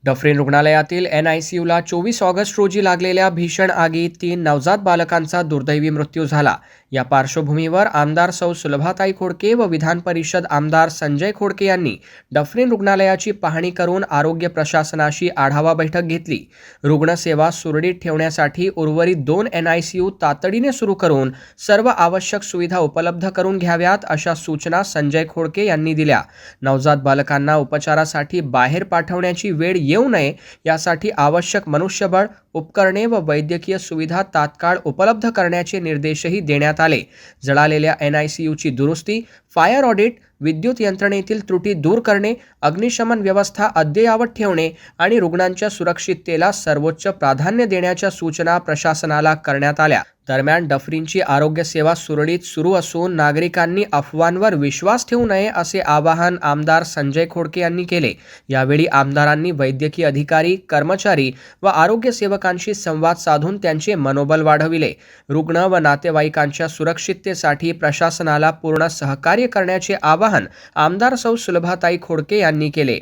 Dufferin रुग्णालयातील NICUला 24 August रोजी लागलेल्या भीषण आगीत 3 नवजात बालकांचा दुर्दैवी मृत्यू झाला। या पार्श्वभूमीवर आमदार सौ सुलभाताई खोडके व विधान परिषद आमदार संजय खोडके यांनी डफरीन रुग्णालयाची पाहणी करून आरोग्य प्रशासनाशी आढावा बैठक घेतली। रुग्णसेवा सुरळीत ठेवण्यासाठी उर्वरित 2 NICU तातडीने सुरू करून सर्व आवश्यक सुविधा उपलब्ध करून घ्याव्यात अशा सूचना संजय खोडके यांनी दिल्या। नवजात बालकांना उपचारासाठी बाहेर पाठवण्याची वेळ येऊ नये यासाठी आवश्यक मनुष्यबळ, उपकरणे व वैद्यकीय सुविधा तात्काळ उपलब्ध करण्याचे निर्देशही देण्यात आले। जळालेल्या NICUची दुरुस्ती, फायर ऑडिट, विद्युत यंत्रणेतील त्रुटी दूर करणे, अग्निशमन व्यवस्था अद्ययावत ठेवणे आणि रुग्णांच्या सुरक्षिततेला सर्वोच्च प्राधान्य देण्याच्या सूचना प्रशासनाला करण्यात आल्या। दरम्यान डफरीनची आरोग्य सेवा सुरळीत सुरू असून नागरिकांनी अफवांवर विश्वास ठेवू नये असे आवाहन आमदार संजय खोडके यांनी केले। यावेळी आमदारांनी वैद्यकीय अधिकारी, कर्मचारी व आरोग्य सेवकांशी संवाद साधून त्यांचे मनोबल वाढविले। रुग्ण व नातेवाईकांच्या सुरक्षिततेसाठी प्रशासनाला पूर्ण सहकार्य करण्याचे आवाहन आमदार सौ सुलभाताई खोडके यांनी केले।